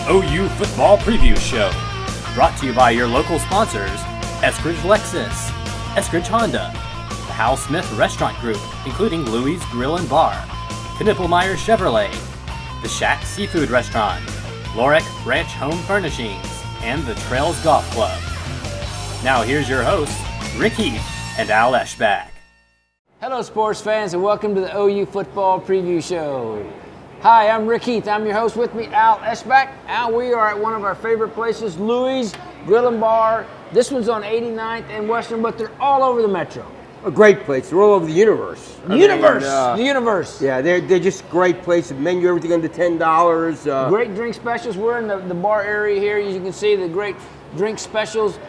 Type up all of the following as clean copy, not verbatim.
OU Football Preview Show. Brought to you by your local sponsors, Eskridge Lexus, Eskridge Honda, the Hal Smith Restaurant Group, including Louie's Grill and Bar, Knippelmeyer Chevrolet, the Shack Seafood Restaurant, Lorick Ranch Home Furnishings, and the Trails Golf Club. Now here's your hosts, Rick Heath and Al Eschbach. Hello sports fans and welcome to the OU Football Preview Show. Hi, I'm Rick Heath. I'm your host. With me, Al Eschbach. Al, we are at one of our favorite places, Louie's Grill and Bar. This one's on 89th and Western, but they're all over the metro. A great place. They're all over the universe. The universe. Yeah, they're just great place. Menu, everything under $10. Great drink specials. We're in the bar area here. As you can see, the great drink specials.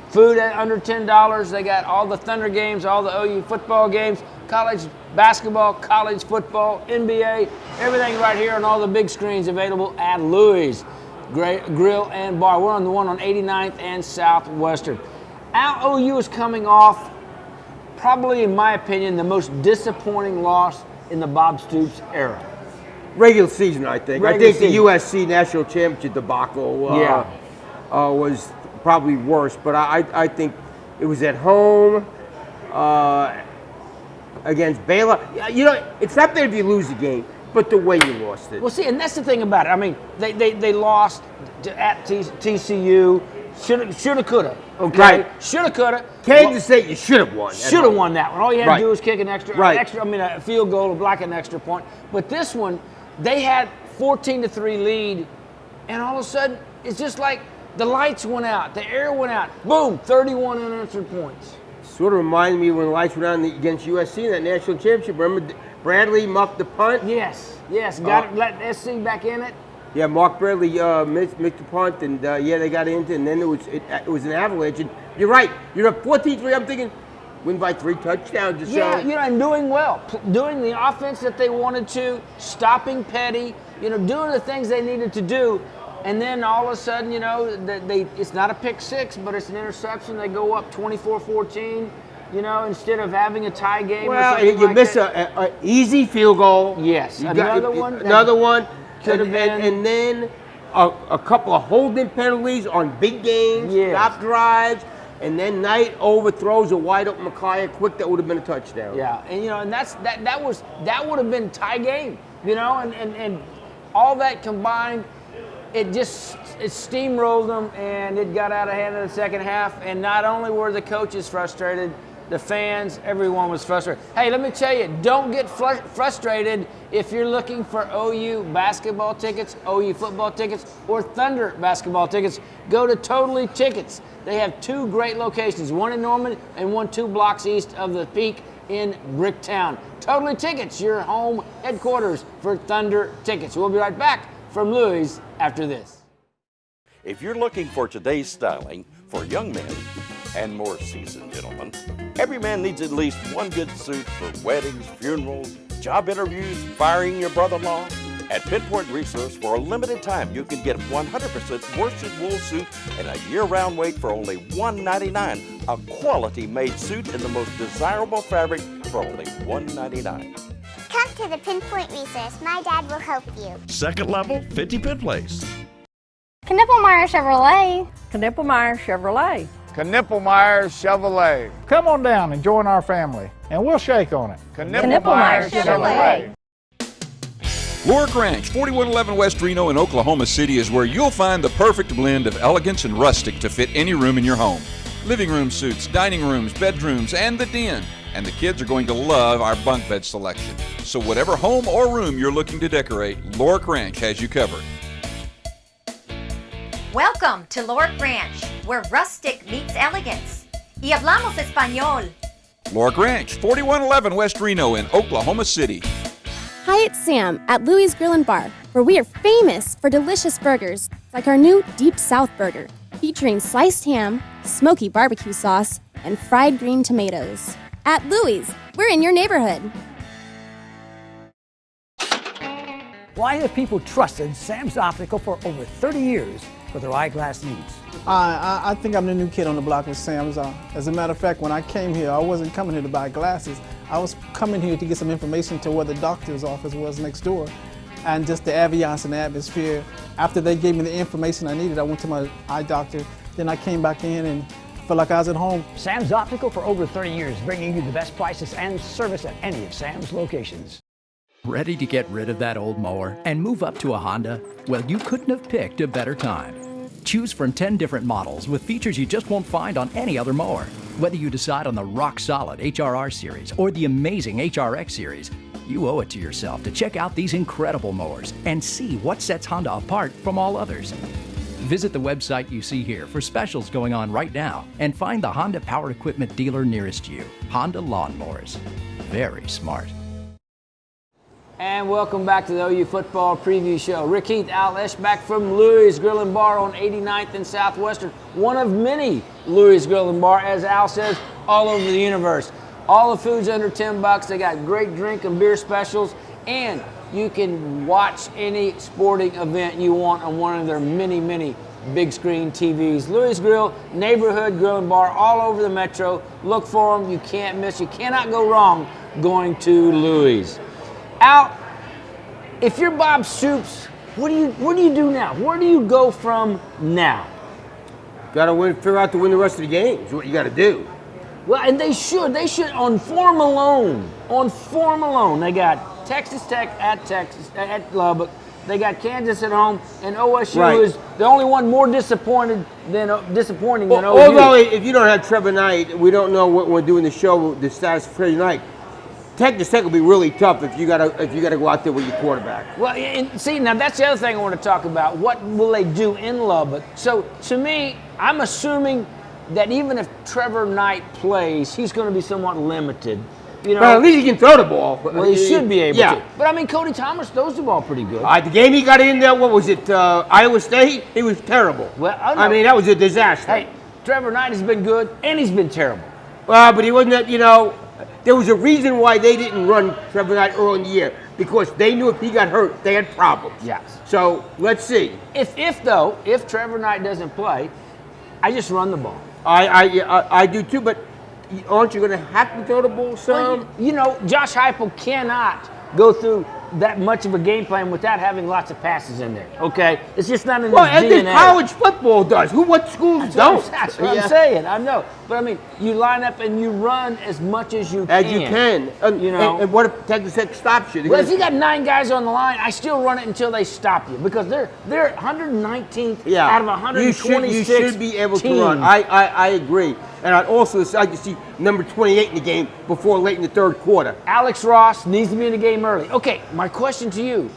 Food at under $10. They got all the Thunder games, all the OU football games, college basketball, college football, NBA, everything right here on all the big screens available at Louie's Grill and Bar. We're on the one on 89th and Southwestern. Our OU is coming off, probably in my opinion, the most disappointing loss in the Bob Stoops era. Regular season, I think. I think the USC National Championship debacle was probably worse, but I think it was at home against Baylor. You know, it's not bad if you lose the game, but the way you lost it. Well, see, and that's the thing about it. I mean, they lost at TCU. Shoulda, coulda. Okay. Right. Shoulda, coulda. Kansas State, you should have won. Should have won that one. All you had to do was kick an extra, Right. a field goal, like an extra point. But this one, they had 14-3 lead, and all of a sudden, it's just like the lights went out, the air went out. Boom, 31 unanswered points. Sort of reminded me when the lights went on against USC in that national championship. Remember Bradley muffed the punt? Yes. Let SC back in it. Yeah, Mark Bradley missed the punt, and they got into it, and then it was an avalanche. And you're right. You're up 14-3. I'm thinking, win by 3 touchdowns. And doing well. Doing the offense that they wanted to, stopping Petty, doing the things they needed to do. And then all of a sudden, it's not a pick six, but it's an interception. They go up 24-14, instead of having a tie game. Well, you miss an easy field goal. Yes, Another one. Could have been. And then a couple of holding penalties on big games, stop drives, and then Knight overthrows a wide open Micaiah Quick that would have been a touchdown. Yeah, and that would have been tie game, and all that combined. It steamrolled them, and it got out of hand in the second half. And not only were the coaches frustrated, the fans, everyone was frustrated. Hey, let me tell you, don't get frustrated if you're looking for OU basketball tickets, OU football tickets, or Thunder basketball tickets. Go to Totally Tickets. They have 2 great locations, one in Norman and one 2 blocks east of the Peak in Bricktown. Totally Tickets, your home headquarters for Thunder tickets. We'll be right back from Louie's after this. If you're looking for today's styling for young men and more seasoned gentlemen, every man needs at least one good suit for weddings, funerals, job interviews, firing your brother-in-law. At Pinpoint Resource, for a limited time, you can get 100% worsted wool suit and a year-round weight for only $199. A quality-made suit in the most desirable fabric for only $199. Come to the Pinpoint Resource. My dad will help you. Second level, 50 Penn Place. Knippelmeyer Chevrolet. Knippelmeyer Chevrolet. Knippelmeyer Chevrolet. Come on down and join our family, and we'll shake on it. Knippelmeyer Chevrolet. Lorick Ranch, 4111 West Reno in Oklahoma City is where you'll find the perfect blend of elegance and rustic to fit any room in your home. Living room suites, dining rooms, bedrooms, and the den. And the kids are going to love our bunk bed selection. So whatever home or room you're looking to decorate, Lorick Ranch has you covered. Welcome to Lorick Ranch, where rustic meets elegance. Y hablamos español. Lorick Ranch, 4111 West Reno in Oklahoma City. Hi, it's Sam at Louie's Grill and Bar, where we are famous for delicious burgers, like our new Deep South Burger, featuring sliced ham, smoky barbecue sauce, and fried green tomatoes. At Louie's, we're in your neighborhood. Why have people trusted Sam's Optical for over 30 years for their eyeglass needs? I think I'm the new kid on the block with Sam's. As a matter of fact, when I came here, I wasn't coming here to buy glasses. I was coming here to get some information to where the doctor's office was next door. and just the ambiance and the atmosphere. After they gave me the information I needed, I went to my eye doctor. Then I came back in and felt like I was at home. Sam's Optical for over 30 years, bringing you the best prices and service at any of Sam's locations. Ready to get rid of that old mower and move up to a Honda? Well, you couldn't have picked a better time. Choose from 10 different models with features you just won't find on any other mower. Whether you decide on the rock-solid HRR series or the amazing HRX series, you owe it to yourself to check out these incredible mowers and see what sets Honda apart from all others. Visit the website you see here for specials going on right now and find the Honda Power Equipment dealer nearest you. Honda Lawnmowers. Very smart. And welcome back to the OU Football Preview Show. Rick Heath, Al Eschbach from Louis Grill and Bar on 89th and Southwestern. One of many Louis Grill and Bar, as Al says, all over the universe. All the food's under $10. They got great drink and beer specials, and you can watch any sporting event you want on one of their many, many big screen TVs. Louis Grill, neighborhood grill and bar all over the metro. Look for them. You can't miss. You cannot go wrong going to Louis. Al, if you're Bob Stoops, what do you do now? Where do you go from now? Got to figure out to win the rest of the games. What you got to do. Well, and they should on form alone. On form alone, they got Texas Tech at Lubbock. They got Kansas at home, and OSU is the only one more disappointing than OU. Although if you don't have Trevor Knight, we don't know what we're doing the show, the status of Trevor Knight. Texas Tech will be really tough if you gotta go out there with your quarterback. Well, and see, now that's the other thing I want to talk about. What will they do in Lubbock? So to me, I'm assuming that even if Trevor Knight plays, he's going to be somewhat limited. You know, but at least he can throw the ball. Well, he should be able to. But I mean, Cody Thomas throws the ball pretty good. The game he got in there, what was it, Iowa State? He was terrible. Well, I mean, that was a disaster. Hey, Trevor Knight has been good, and he's been terrible. But he wasn't, there was a reason why they didn't run Trevor Knight early in the year, because they knew if he got hurt, they had problems. Yes. So let's see. If Trevor Knight doesn't play, I just run the ball. I do too, but aren't you going to have to throw the ball some? Well, Josh Heupel cannot go through that much of a game plan without having lots of passes in there. Okay, it's just not in his DNA. And college football does. What schools don't? That's what I'm saying. I know, but I mean, you line up and you run as much as you can. As you can. And what if Texas Tech stops you? Well, if you got 9 guys on the line, I still run it until they stop you, because they're 119th out of 126. You should be able to run. I agree. And I'd also like to see number 28 in the game before late in the third quarter. Alex Ross needs to be in the game early. Okay, my question to you,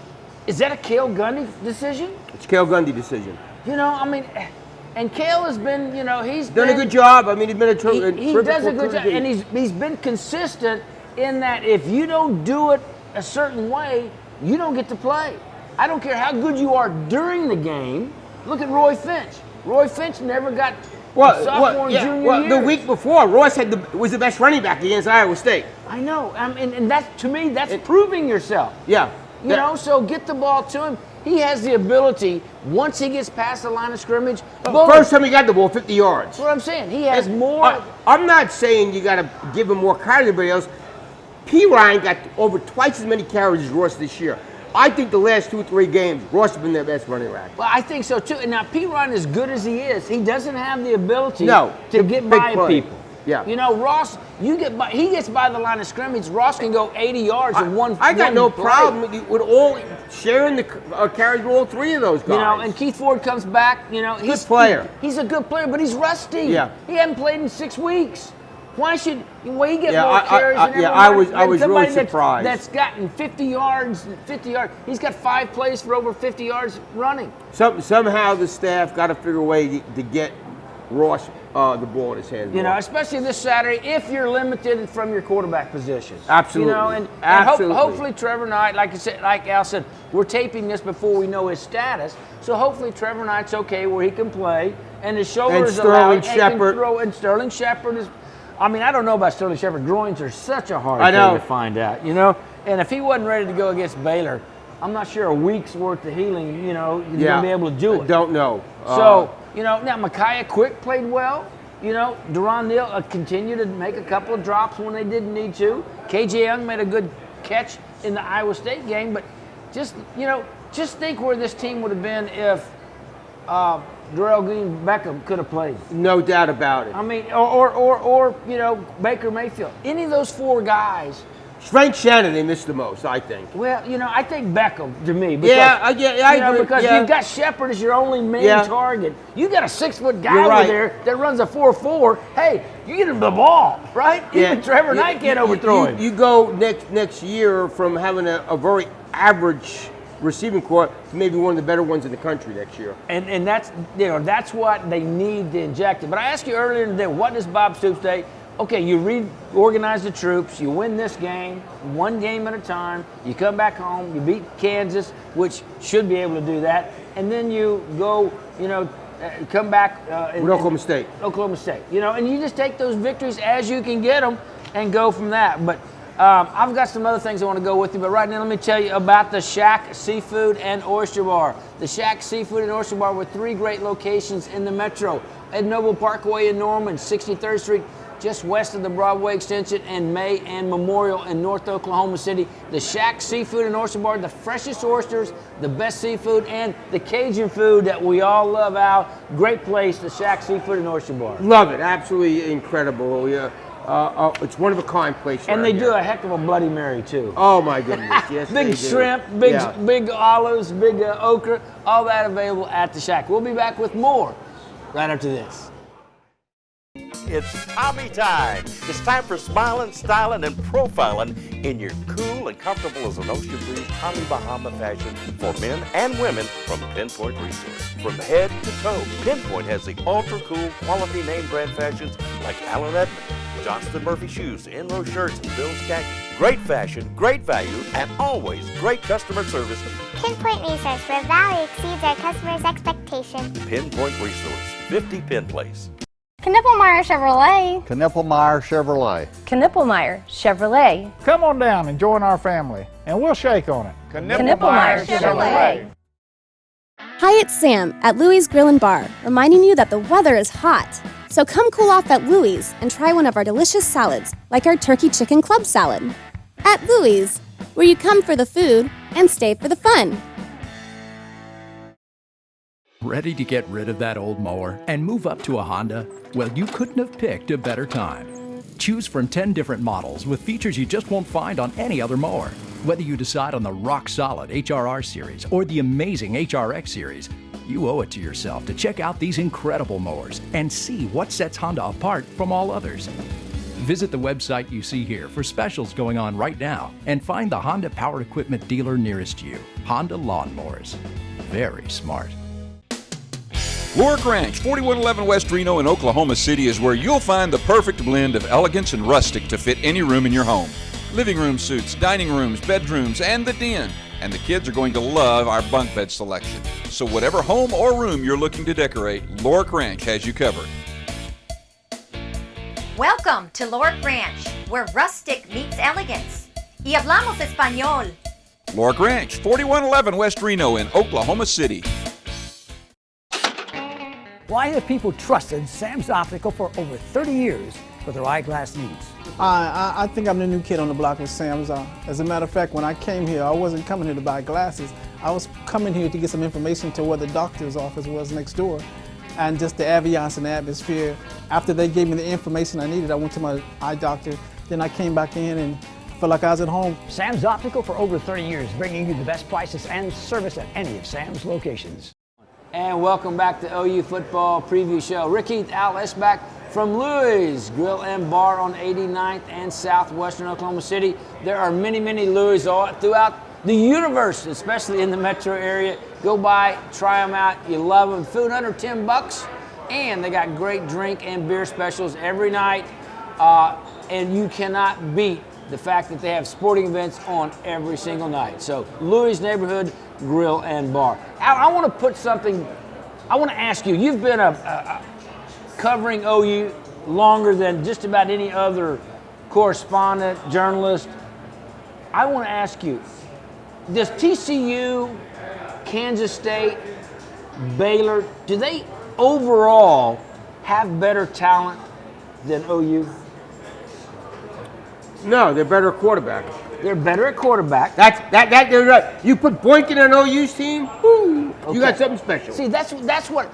is that a Cale Gundy decision? It's a Cale Gundy decision. And Cale has been, he's done a good job. I mean, he's been he does a good job, and he's been consistent in that if you don't do it a certain way, you don't get to play. I don't care how good you are during the game. Look at Roy Finch. Roy Finch never got sophomore and junior years. The week before, Ross was the best running back against Iowa State. I know, and that, to me, that's proving yourself. Yeah. So get the ball to him. He has the ability, once he gets past the line of scrimmage. First time he got the ball, 50 yards. That's what I'm saying. He has more. I'm not saying you got to give him more carries than everybody else. P. Ryan got over twice as many carries as Ross this year. I think the last 2 or 3 games, Ross has been their best running back. Well, I think so too. And now, P. Ryan, as good as he is, he doesn't have the ability to get by people. Yeah. Ross, he gets by the line of scrimmage. Ross can go 80 yards in one. I got no problem with all sharing the carries with all 3 of those guys. And Keith Ford comes back. He's a player. He's a good player, but he's rusty. Yeah. He hasn't played in 6 weeks. Why should he get more carries than everyone? I was really surprised. That's gotten 50 yards. He's got 5 plays for over 50 yards running. Somehow the staff got to figure a way to get Ross the ball in his hands. Especially this Saturday, if you're limited from your quarterback position. Absolutely. And hopefully Trevor Knight, like Al said, we're taping this before we know his status. So hopefully Trevor Knight's okay where he can play, and his shoulders Sterling Shepard. And Sterling Shepard is. I mean, I don't know about Sterling Shepard. Groins are such a hard thing to find out, And if he wasn't ready to go against Baylor, I'm not sure a week's worth of healing, he's going to be able to do it. Don't know. So, now Micaiah Quick played well. Deron Neal continued to make a couple of drops when they didn't need to. KJ Young made a good catch in the Iowa State game, but Just think where this team would have been if Darrell Green Beckham could have played. No doubt about it. I mean, or Baker Mayfield. Any of those four guys. Frank Shannon, they missed the most, I think. Well, I think Beckham to me. Because, I agree. Because you've got Shepard as your only main target. You got a 6-foot guy over there that runs a 4.4. Hey, you get him the ball, right? Even Trevor Knight can't overthrow him. You go next year from having a very average receiving corps to maybe one of the better ones in the country next year. And that's what they need to inject it. But I asked you earlier today, what does Bob Stoops say? Okay, you reorganize the troops, you win this game, one game at a time, you come back home, you beat Kansas, which should be able to do that, and then you go, come back. With Oklahoma State. Oklahoma State. And you just take those victories as you can get them and go from that. But I've got some other things I want to go with you, but right now let me tell you about the Shack Seafood and Oyster Bar. The Shack Seafood and Oyster Bar with 3 great locations in the metro. Ed Noble Parkway in Norman, 63rd Street, just west of the Broadway extension, and May and Memorial in North Oklahoma City. The Shack Seafood and Oyster Bar, the freshest oysters, the best seafood, and the Cajun food that we all love out. Great place, the Shack Seafood and Oyster Bar. Love it. Absolutely incredible. It's one of a kind place. And they do a heck of a Bloody Mary, too. Oh, my goodness. Yes, big shrimp, big olives, big okra, all that available at the Shack. We'll be back with more right after this. It's Tommy time. It's time for smiling, styling, and profiling in your cool and comfortable as an ocean breeze Tommy Bahama fashion for men and women from Pinpoint Resource. From head to toe, Pinpoint has the ultra cool quality name brand fashions like Allen Edmond, Johnston Murphy shoes, Enro shirts, and Bill's khakis. Great fashion, great value, and always great customer service. Pinpoint Resource, where value exceeds our customers' expectations. Pinpoint Resource, 50 Penn Place. Knippelmeyer Chevrolet. Knippelmeyer Chevrolet. Knippelmeyer Chevrolet. Come on down and join our family, and we'll shake on it. Knippelmeyer Chevrolet. Hi, it's Sam at Louie's Grill and Bar, reminding you that the weather is hot. So come cool off at Louie's and try one of our delicious salads, like our turkey chicken club salad. At Louie's, where you come for the food and stay for the fun. Ready to get rid of that old mower and move up to a Honda? Well, you couldn't have picked a better time. Choose from 10 different models with features you just won't find on any other mower. Whether you decide on the rock-solid HRR series or the amazing HRX series, you owe it to yourself to check out these incredible mowers and see what sets Honda apart from all others. Visit the website you see here for specials going on right now and find the Honda Power Equipment dealer nearest you. Honda Lawnmowers. Very smart. Lork Ranch, 4111 West Reno in Oklahoma City is where you'll find the perfect blend of elegance and rustic to fit any room in your home. Living room suites, dining rooms, bedrooms, and the den. And the kids are going to love our bunk bed selection. So whatever home or room you're looking to decorate, Lork Ranch has you covered. Welcome to Lork Ranch, where rustic meets elegance. Y hablamos español. Lork Ranch, 4111 West Reno in Oklahoma City. Why have people trusted Sam's Optical for over 30 years for their eyeglass needs? I think I'm the new kid on the block with Sam's. As a matter of fact, when I came here, I wasn't coming here to buy glasses. I was coming here to get some information to where the doctor's office was next door. And just the ambiance and the atmosphere. After they gave me the information I needed, I went to my eye doctor. Then I came back in and felt like I was at home. Sam's Optical for over 30 years, bringing you the best prices and service at any of Sam's locations. And welcome back to OU Football Preview Show. Rick Heath, Al Eschbach from Louie's Grill and Bar on 89th and Southwestern Oklahoma City. There are many, many Louie's all throughout the universe, especially in the metro area. Go by, try them out. You love them. Food under $10, and they got great drink and beer specials every night. And you cannot beat the fact that they have sporting events on every single night. So Louie's Neighborhood Grill and Bar. Al, I want to put something, I want to ask you, you've been covering OU longer than just about any other correspondent, journalist. I want to ask you, does TCU, Kansas State, Baylor, do they overall have better talent than OU? No, they're better quarterback. They're better at quarterback. They're right. You put Boykin on OU's team, whoo, you got something special. See, that's what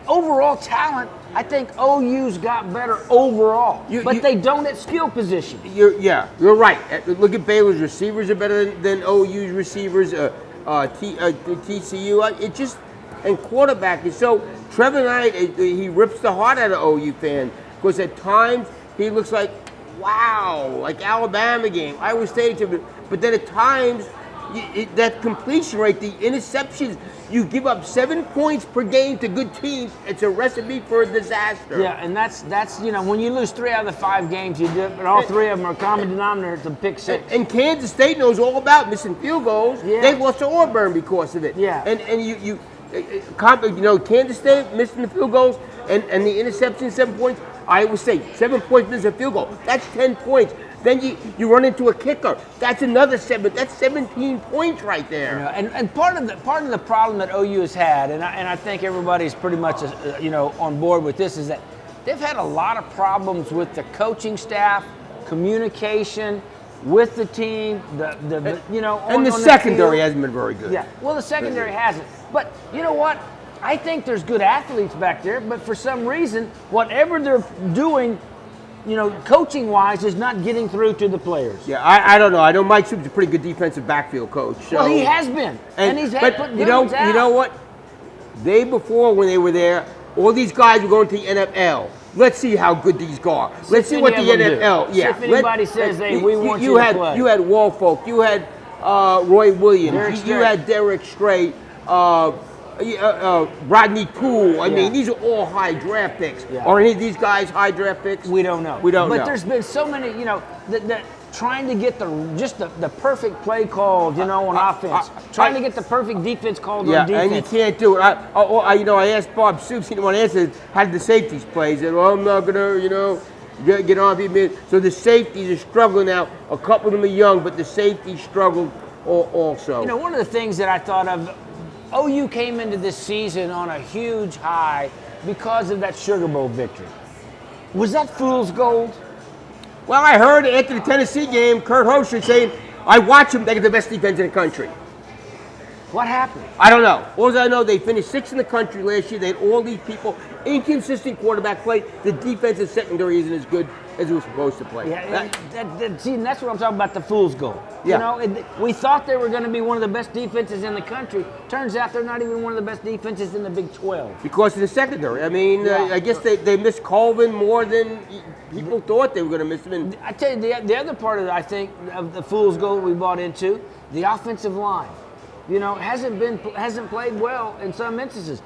overall talent. I think OU's got better overall, but they don't at skill position. You're right. Look at Baylor's receivers are better than OU's receivers. TCU, it just and quarterback is so. Trevor Knight, he rips the heart out of OU fans because at times he looks like, wow, like Alabama game, Iowa State, but then at times that completion rate, the interceptions, you give up 7 points per game to good teams. It's a recipe for a disaster. Yeah, and that's when you lose 3 out of the 5 games, you do, and all 3 of them are common denominator. It's a pick 6. And Kansas State knows all about missing field goals. Yeah. They lost to Auburn because of it. Yeah. And you Kansas State missing the field goals and the interception 7 points. Iowa State 7 points missing a field goal. That's 10 points. Then you run into a kicker. That's another 7. That's 17 points right there. And part of the problem that OU has had, and I think everybody's pretty much on board with this, is that they've had a lot of problems with the coaching staff, communication with the team. And the secondary hasn't been very good. Yeah. Well, the secondary hasn't. But you know what? I think there's good athletes back there, but for some reason, whatever they're doing, coaching-wise, is not getting through to the players. Yeah, I don't know. I know Mike Stoops is a pretty good defensive backfield coach. So. Well, he has been, and he's had put good ones out. You know what? Day before when they were there, all these guys were going to the NFL. Let's see how good these are. Let's see what the NFL. Yeah. See if anybody says, "Hey, we want you to play." You had Woolfolk. You had Roy Williams. You had Derek Strait. Rodney Poole. I mean, these are all high draft picks. Yeah. Are any of these guys high draft picks? We don't know. But there's been so many, that trying to get the perfect play called, on offense. Trying to get the perfect defense called on defense. And you can't do it. I asked Bob Stoops, he didn't want to answer, how did the safeties play? He said, well, I'm not going to, get on people. So the safeties are struggling now. A couple of them are young, but the safeties struggled also. One of the things that I thought of, OU came into this season on a huge high because of that Sugar Bowl victory. Was that fool's gold? Well, I heard after the Tennessee game, Kurt Hosher saying, I watch them, they get the best defense in the country. What happened? I don't know. All I know, they finished 6th in the country last year. They had all these people, inconsistent quarterback play. The defensive secondary isn't as good as it was supposed to play. Yeah, see, and that's what I'm talking about, the fool's goal. Yeah. We thought they were going to be one of the best defenses in the country. Turns out they're not even one of the best defenses in the Big 12. Because of the secondary. I mean, I guess they missed Colvin more than people thought they were going to miss him. And I tell you, the other part of it, I think, of the fool's goal we bought into, the offensive line. Hasn't played well in some instances.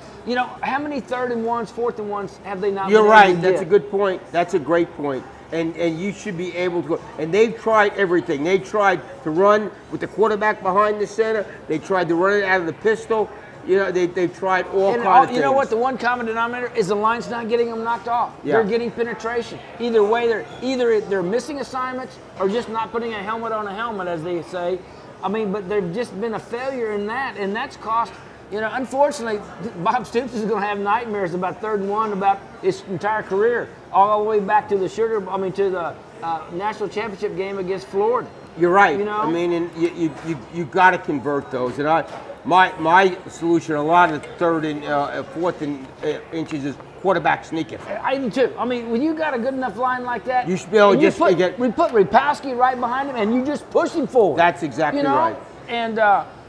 How many 3rd and 1s, 4th and 1s have they not? You're right. That's a good point. That's a great point. And you should be able to go. And they've tried everything. They tried to run with the quarterback behind the center. They tried to run it out of the pistol. They've tried all kinds of things. You know what? The one common denominator is the line's not getting them knocked off. Yeah. They're getting penetration. Either way, they're missing assignments or just not putting a helmet on a helmet, as they say. I mean, but they've just been a failure in that, and that's cost. Unfortunately, Bob Stoops is going to have nightmares about 3rd and 1 about his entire career, all the way back to the national championship game against Florida. You're right. I mean, and you got to convert those. And my solution, a lot of the 3rd and 4th and inches is quarterback sneaking. I do too. I mean, when you got a good enough line like that, you should be able to we put Ripowski right behind him, and you just push him forward. That's exactly right. And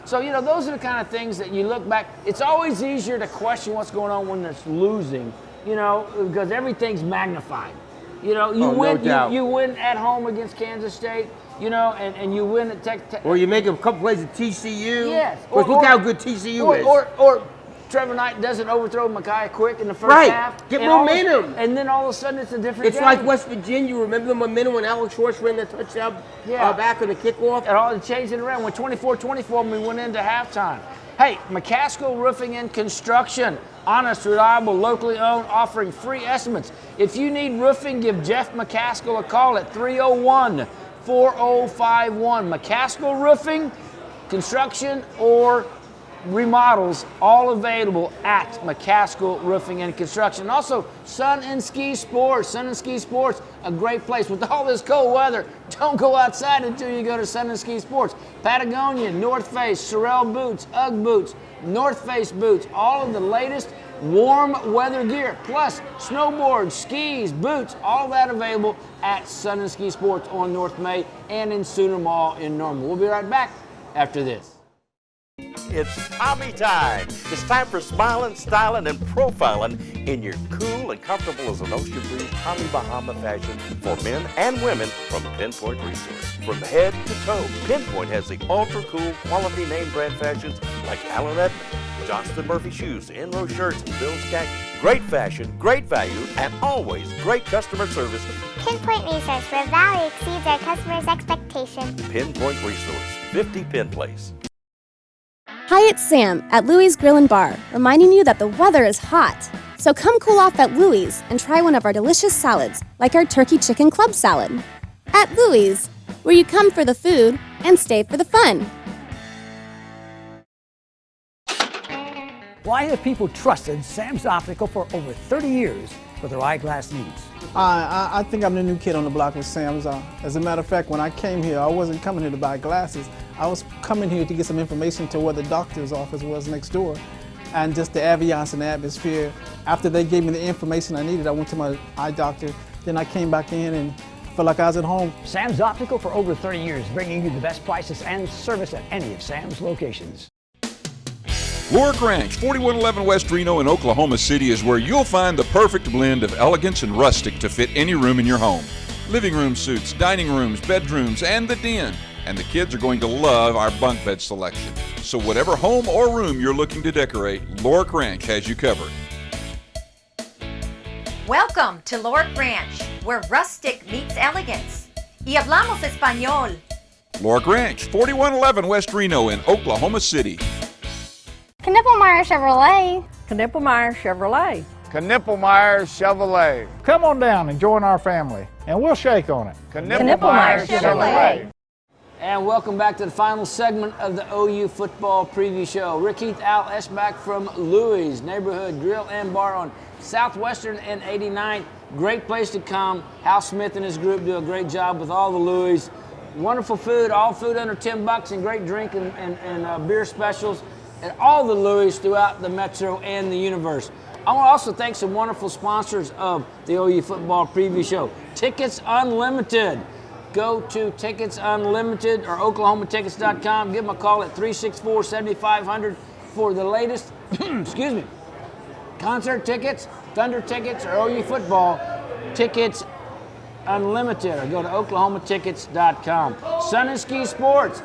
so those are the kind of things that you look back. It's always easier to question what's going on when it's losing, because everything's magnified. You win at home against Kansas State. And you win at Tech. Or you make a couple plays at TCU. Yes. Look how good TCU is. Or Trevor Knight doesn't overthrow Micaiah Quick in the first half. Get momentum. And then all of a sudden it's a different game. It's like West Virginia. Remember the momentum when Alex Schwartz ran the touchdown back on the kickoff? And all changed it around. When 24-24 we went into halftime. Hey, McCaskill Roofing and Construction. Honest, reliable, locally owned, offering free estimates. If you need roofing, give Jeff McCaskill a call at 301-4051. McCaskill Roofing, Construction, or remodels, all available at McCaskill Roofing and Construction. And also, Sun and Ski Sports. Sun and Ski Sports, a great place. With all this cold weather, don't go outside until you go to Sun and Ski Sports. Patagonia, North Face, Sorel boots, UGG boots, North Face boots, all of the latest warm weather gear, plus snowboards, skis, boots, all that available at Sun and Ski Sports on North May and in Sooner Mall in Norman. We'll be right back after this. It's Tommy time. It's time for smiling, styling, and profiling in your cool and comfortable as an ocean breeze Tommy Bahama fashion for men and women from Pinpoint Resource. From head to toe, Pinpoint has the ultra-cool quality name brand fashions like Allen Edmond, Johnston Murphy shoes, Enro shirts, and Bill's khakis. Great fashion, great value, and always great customer service. Pinpoint Resource, where value exceeds our customers' expectations. Pinpoint Resource, 50 Penn Place. Hi, it's Sam at Louie's Grill and Bar, reminding you that the weather is hot. So come cool off at Louie's and try one of our delicious salads, like our turkey chicken club salad. At Louie's, where you come for the food and stay for the fun. Why have people trusted Sam's Optical for over 30 years for their eyeglass needs? I think I'm the new kid on the block with Sam's. As a matter of fact, when I came here, I wasn't coming here to buy glasses. I was coming here to get some information to where the doctor's office was next door. And just the ambiance and the atmosphere. After they gave me the information I needed, I went to my eye doctor. Then I came back in and felt like I was at home. Sam's Optical for over 30 years, bringing you the best prices and service at any of Sam's locations. Lorick Ranch, 4111 West Reno in Oklahoma City is where you'll find the perfect blend of elegance and rustic to fit any room in your home. Living room suites, dining rooms, bedrooms, and the den. And the kids are going to love our bunk bed selection. So whatever home or room you're looking to decorate, Lorick Ranch has you covered. Welcome to Lorick Ranch, where rustic meets elegance. Y hablamos español. Lorick Ranch, 4111 West Reno in Oklahoma City. Knippelmeyer Chevrolet. Knippelmeyer Chevrolet. Knippelmeyer Chevrolet. Come on down and join our family, and we'll shake on it. Knippelmeyer Chevrolet. And welcome back to the final segment of the OU football preview show. Rick Heath, Al Eschbach from Louie's Neighborhood Grill and Bar on Southwestern and 89th. Great place to come. Hal Smith and his group do a great job with all the Louie's. Wonderful food, all food under $10, and great drink and beer specials at all the Louie's throughout the metro and the universe. I want to also thank some wonderful sponsors of the OU football preview show. Tickets Unlimited. Go to Tickets Unlimited or OklahomaTickets.com. Give them a call at 364-7500 for the latest, excuse me, concert tickets, Thunder tickets, or OU football tickets Unlimited. Or go to OklahomaTickets.com. Sun and Ski Sports,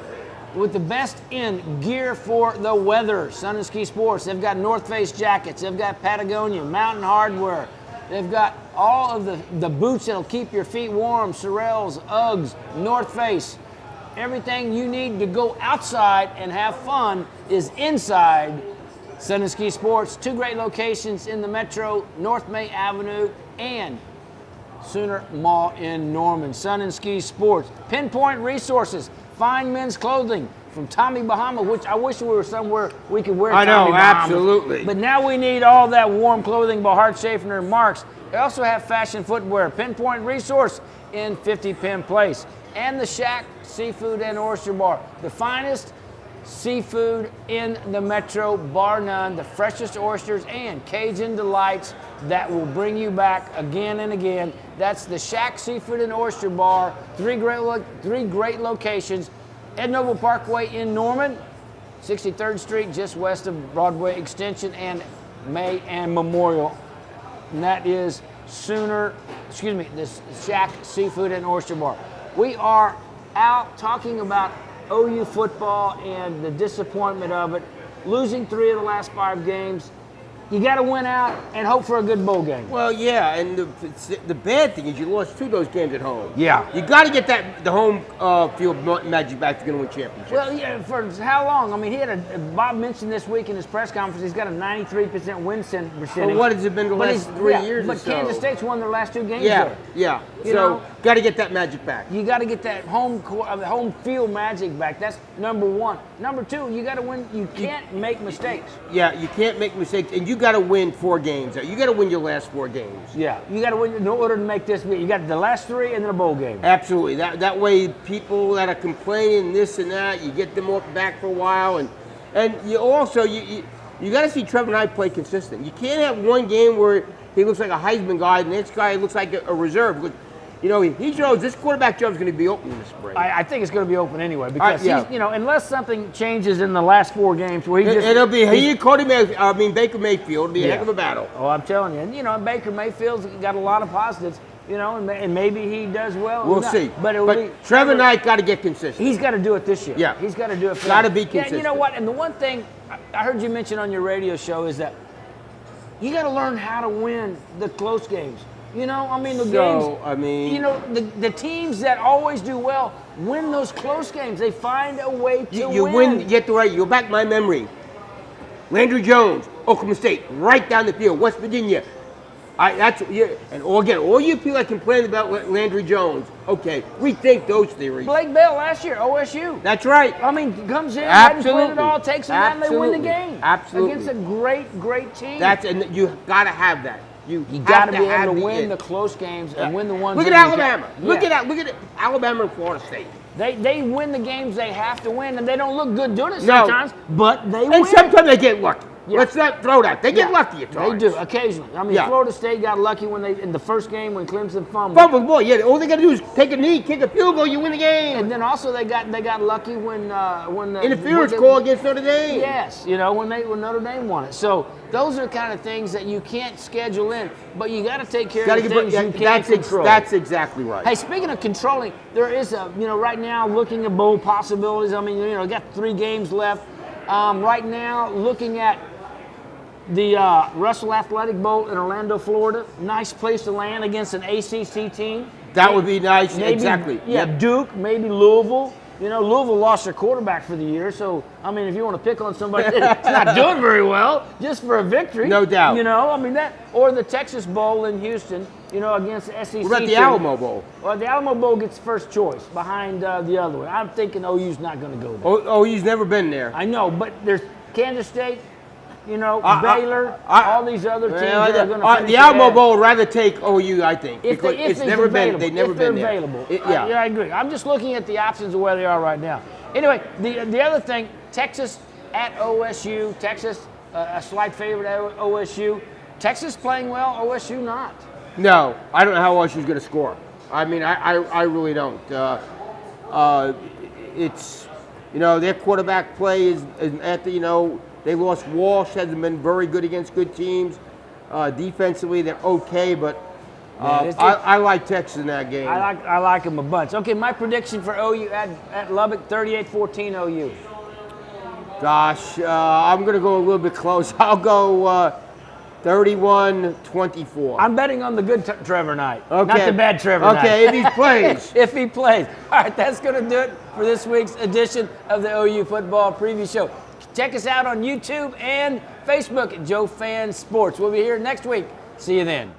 with the best in gear for the weather. Sun and Ski Sports. They've got North Face jackets. They've got Patagonia, Mountain Hardwear. They've got all of the boots that'll keep your feet warm. Sorels, Uggs, North Face. Everything you need to go outside and have fun is inside Sun and Ski Sports. Two great locations in the metro, North May Avenue and Sooner Mall in Norman. Sun and Ski Sports. Pinpoint Resources. Fine men's clothing from Tommy Bahama, which I wish we were somewhere we could wear. I know, Tommy Bahamas. absolutely. But now we need all that warm clothing by Hart Schaffner and Marks. They also have fashion footwear. Pinpoint Resource in 50 Penn Place. And the Shack Seafood and Oyster Bar. The finest seafood in the metro, bar none. The freshest oysters and Cajun delights that will bring you back again and again. That's the Shack Seafood and Oyster Bar. Three great locations. Ed Noble Parkway in Norman, 63rd Street, just west of Broadway Extension and May and Memorial. And that is the Shack Seafood and Oyster Bar. We are out talking about OU football and the disappointment of it. Losing 3 of the last 5 games. You got to win out and hope for a good bowl game. Well, yeah, and the bad thing is you lost 2 of those games at home. Yeah. You got to get the home field magic back if you're going to win championships. Well, yeah, for how long? I mean, Bob mentioned this week in his press conference, he's got a 93% win percentage. Well, what has it been the last 3 years But or so? Kansas State's won their last 2 games Yeah, there. yeah. You know? Got to get that magic back. You got to get that home field magic back. That's number one. Number two, you got to win. You can't make mistakes. Yeah, you can't make mistakes, and you got to win 4 games. You got to win your last 4 games. Yeah, you got to win in order to make this. You got the last 3 and then a bowl game. Absolutely. That way, people that are complaining this and that, you get them off back for a while, and you also you got to see Trevor Knight play consistent. You can't have one game where he looks like a Heisman guy, and the next guy looks like a reserve. You know, he knows this quarterback job is going to be open this spring. I think it's going to be open anyway because he's, unless something changes in the last 4 games where it'll be Baker Mayfield. It'll be a heck of a battle. Oh, I'm telling you, and Baker Mayfield's got a lot of positives. And maybe he does well. We'll see. But Trevor Knight got to get consistent. He's got to do it this year. Yeah, he's got to do it. Got to be consistent. Yeah, you know what? And the one thing I heard you mention on your radio show is that you got to learn how to win the close games. The games. The teams that always do well win those close games. They find a way to win. You win. Get the right. You go back my memory. Landry Jones, Oklahoma State, right down the field. West Virginia. All you people that complain about Landry Jones, okay, rethink those theories. Blake Bell last year, OSU. That's right. Comes in, absolutely, hadn't played it all, takes them down, and they win the game. Absolutely. Against a great team. And you got to have that. You got to be able to win the close games and win the ones. Look at Alabama. Look at Alabama and Florida State. They win the games they have to win, and they don't look good doing it sometimes, but they win. And sometimes they get lucky. Yeah. Let's not throw that. They get lucky at times. They do, occasionally. Florida State got lucky in the first game when Clemson fumbled. Fumbled, boy, yeah. All they got to do is take a knee, kick a field goal, you win the game. And then also they got lucky when the interference call against Notre Dame. Yes, when Notre Dame won it. So those are kind of things that you can't schedule in, but you got to take care of the things you can control. That's exactly right. Hey, speaking of controlling, there is right now looking at bowl possibilities. Got 3 games left. Right now, looking at the Russell Athletic Bowl in Orlando, Florida. Nice place to land against an ACC team. That would be nice. Maybe, exactly. Yeah, yep. Duke, maybe Louisville. Louisville lost their quarterback for the year, so, if you want to pick on somebody that's not doing very well, just for a victory. No doubt. Or the Texas Bowl in Houston, against the SEC. What about the Alamo Bowl? Well, the Alamo Bowl gets first choice behind the other one. I'm thinking OU's not going to go there. OU's never been there. I know, but there's Kansas State, Baylor, all these other teams that are going to finish. The Alamo Bowl would rather take OU, I think, because it's never been. They've never been there. Available. I agree. I'm just looking at the options of where they are right now. Anyway, the other thing, Texas at OSU. Texas, a slight favorite at OSU. Texas playing well, OSU not. No, I don't know how OSU's going to score. I really don't. It's, their quarterback play is at the, they lost Walsh, hasn't been very good against good teams. Defensively, they're okay, but I like Texas in that game. I like them a bunch. Okay, my prediction for OU at Lubbock, 38-14 OU. Gosh, I'm going to go a little bit close. I'll go 31-24. I'm betting on the good Trevor Knight, okay. Not the bad Trevor Knight. Okay, if he plays. If he plays. All right, that's going to do it for this week's edition of the OU Football Preview Show. Check us out on YouTube and Facebook at Joe Fan Sports. We'll be here next week. See you then.